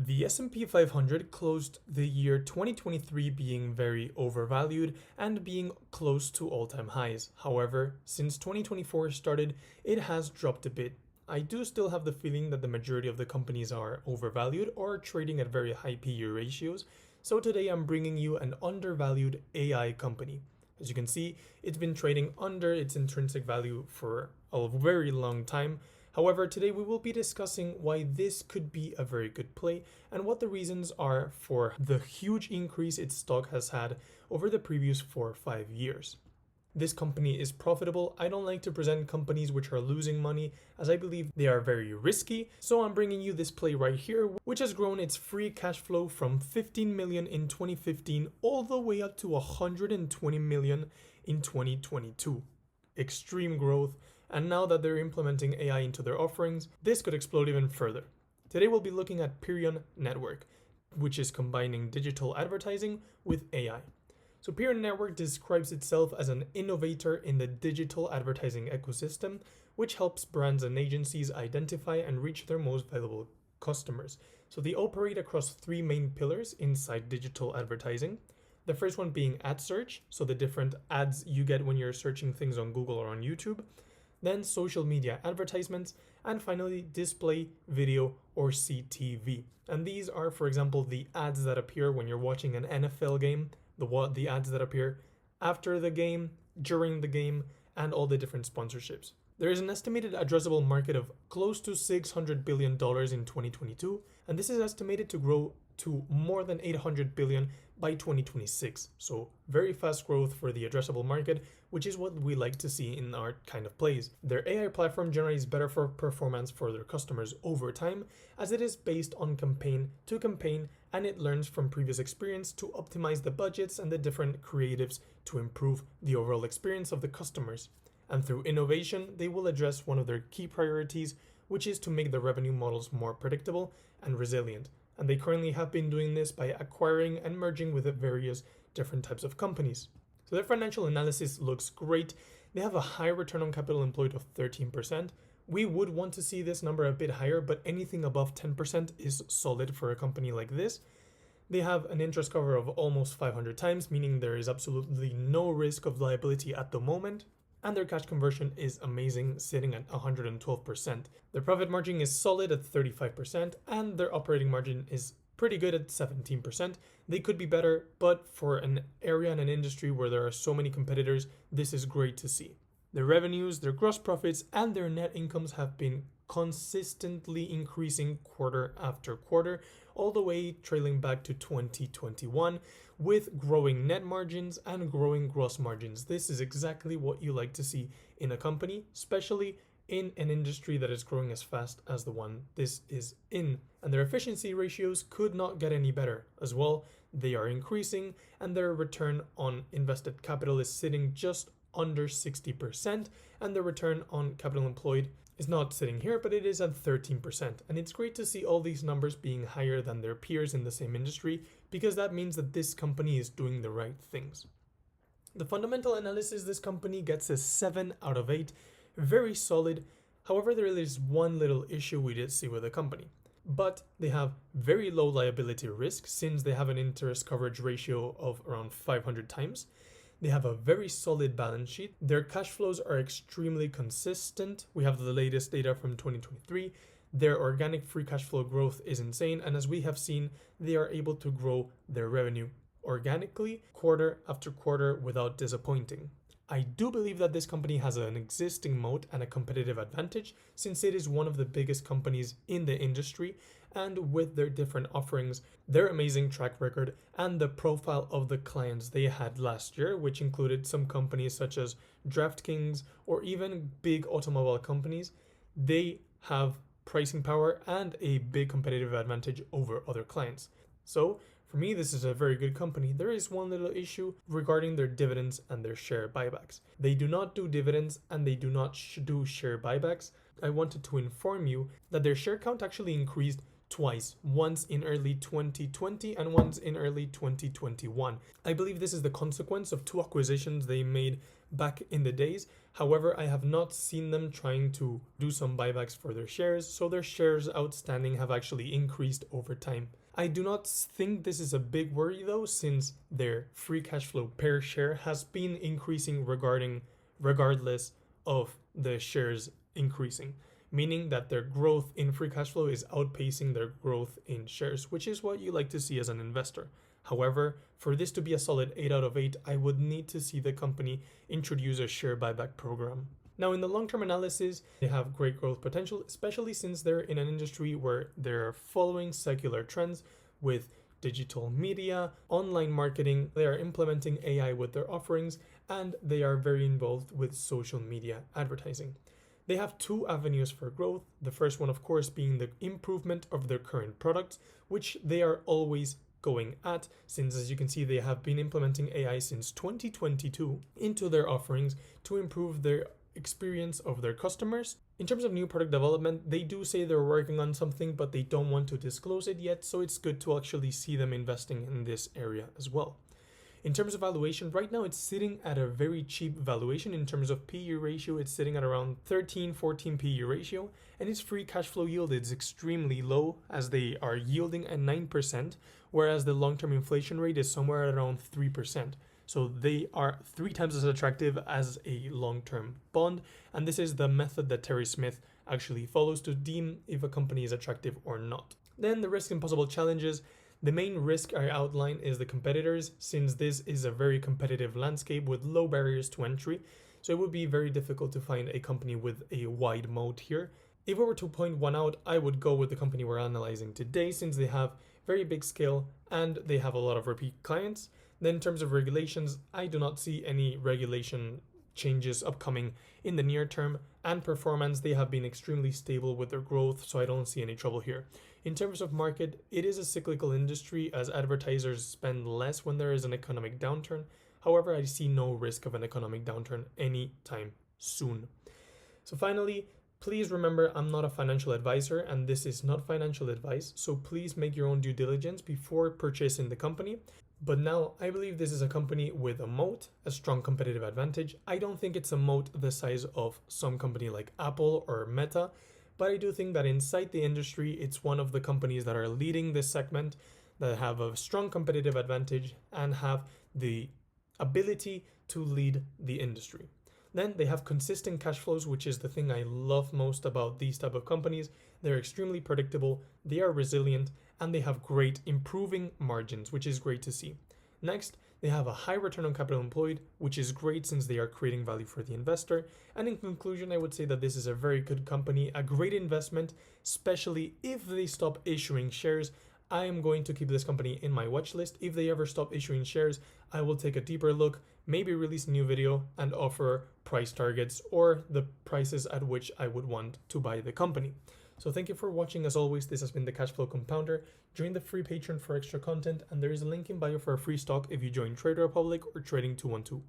The S&P 500 closed the year 2023 being very overvalued and being close to all-time highs. However, since 2024 started, it has dropped a bit. I do still have the feeling that the majority of the companies are overvalued or trading at very high PE ratios. So today I'm bringing you an undervalued AI company. As you can see, it's been trading under its intrinsic value for a very long time. However, today we will be discussing why this could be a very good play and what the reasons are for the huge increase its stock has had over the previous 4 or 5 years. This company is profitable. I don't like to present companies which are losing money as I believe they are very risky. So I'm bringing you this play right here, which has grown its free cash flow from 15 million in 2015 all the way up to 120 million in 2022. Extreme growth. And now that they're implementing AI into their offerings, this could explode even further. Today we'll be looking at Perion Network, which is combining digital advertising with AI. So Perion Network describes itself as an innovator in the digital advertising ecosystem, which helps brands and agencies identify and reach their most valuable customers. So they operate across 3 main pillars inside digital advertising. The first one being ad search, so the different ads you get when you're searching things on Google or on YouTube. Then social media advertisements, and finally display, video, or CTV. And these are, for example, the ads that appear when you're watching an NFL game, the ads that appear after the game, during the game, and all the different sponsorships. There is an estimated addressable market of close to $600 billion in 2022, and this is estimated to grow to more than $800 billion by 2026. So very fast growth for the addressable market, which is what we like to see in our kind of plays. Their AI platform generates better performance for their customers over time, as it is based on campaign to campaign, and it learns from previous experience to optimize the budgets and the different creatives to improve the overall experience of the customers. And through innovation, they will address one of their key priorities, which is to make the revenue models more predictable and resilient. And they currently have been doing this by acquiring and merging with various different types of companies. So their financial analysis looks great. They have a high return on capital employed of 13%. We would want to see this number a bit higher, but anything above 10% is solid for a company like this. They have an interest cover of almost 500 times, meaning there is absolutely no risk of liability at the moment. And their cash conversion is amazing, sitting at 112%. Their profit margin is solid at 35%, and their operating margin is pretty good at 17%. They could be better, but for an area and an industry where there are so many competitors, this is great to see. Their revenues, their gross profits, and their net incomes have been consistently increasing quarter after quarter, all the way trailing back to 2021, with growing net margins and growing gross margins. This is exactly what you like to see in a company, especially in an industry that is growing as fast as the one this is in. And their efficiency ratios could not get any better as well. They are increasing, and their return on invested capital is sitting just under 60%, and the return on capital employed is not sitting here, but it is at 13%. And it's great to see all these numbers being higher than their peers in the same industry, because that means that this company is doing the right things. The fundamental analysis, this company gets a 7 out of 8, very solid. However, there is one little issue we did see with the company. But they have very low liability risk, since they have an interest coverage ratio of around 500 times. They have a very solid balance sheet. Their cash flows are extremely consistent. We have the latest data from 2023. Their organic free cash flow growth is insane. And as we have seen, they are able to grow their revenue organically quarter after quarter without disappointing. I do believe that this company has an existing moat and a competitive advantage, since it is one of the biggest companies in the industry, and with their different offerings, their amazing track record, and the profile of the clients they had last year, which included some companies such as DraftKings or even big automobile companies, they have pricing power and a big competitive advantage over other clients. So for me, this is a very good company. There is one little issue regarding their dividends and their share buybacks. They do not do dividends and they do not do share buybacks. I wanted to inform you that their share count actually increased twice, once in early 2020 and once in early 2021. I believe this is the consequence of two acquisitions they made back in the days. However, I have not seen them trying to do some buybacks for their shares, so their shares outstanding have actually increased over time. I do not think this is a big worry though, since their free cash flow per share has been increasing regardless of the shares increasing, meaning that their growth in free cash flow is outpacing their growth in shares, which is what you like to see as an investor. However, for this to be a solid 8 out of 8, I would need to see the company introduce a share buyback program. Now, in the long-term analysis, they have great growth potential, especially since they're in an industry where they're following secular trends with digital media, online marketing. They are implementing AI with their offerings, and they are very involved with social media advertising. They have two avenues for growth. The first one, of course, being the improvement of their current products, which they are always going at, since as you can see, they have been implementing AI since 2022 into their offerings to improve their experience of their customers. In terms of new product development, they do say they're working on something, but they don't want to disclose it yet, so it's good to actually see them investing in this area as well. In terms of valuation, right now it's sitting at a very cheap valuation. In terms of PE ratio, it's sitting at around 13-14 PE ratio, and its free cash flow yield is extremely low, as they are yielding at 9%, whereas the long-term inflation rate is somewhere at around 3%. So they are 3 times as attractive as a long-term bond, and this is the method that Terry Smith actually follows to deem if a company is attractive or not. Then the risk and possible challenges. The main risk I outline is the competitors, since this is a very competitive landscape with low barriers to entry, so it would be very difficult to find a company with a wide moat here. If we were to point one out, I would go with the company we're analyzing today, since they have very big scale and they have a lot of repeat clients. Then in terms of regulations, I do not see any regulation changes upcoming in the near term, and performance, they have been extremely stable with their growth, so I don't see any trouble here. In terms of market, it is a cyclical industry as advertisers spend less when there is an economic downturn. However, I see no risk of an economic downturn anytime soon. So finally, please remember, I'm not a financial advisor and this is not financial advice, so please make your own due diligence before purchasing the company. But now, I believe this is a company with a moat, a strong competitive advantage. I don't think it's a moat the size of some company like Apple or Meta, but I do think that inside the industry, it's one of the companies that are leading this segment, that have a strong competitive advantage and have the ability to lead the industry. Then they have consistent cash flows, which is the thing I love most about these type of companies. They're extremely predictable, they are resilient, and they have great improving margins, which is great to see. Next, they have a high return on capital employed, which is great since they are creating value for the investor. And in conclusion, I would say that this is a very good company, a great investment, especially if they stop issuing shares. I am going to keep this company in my watch list. If they ever stop issuing shares, I will take a deeper look, maybe release a new video and offer price targets or the prices at which I would want to buy the company. So thank you for watching. As always, this has been the Cashflow Compounder. Join the free Patreon for extra content, and there is a link in bio for a free stock if you join Trade Republic or Trading 212.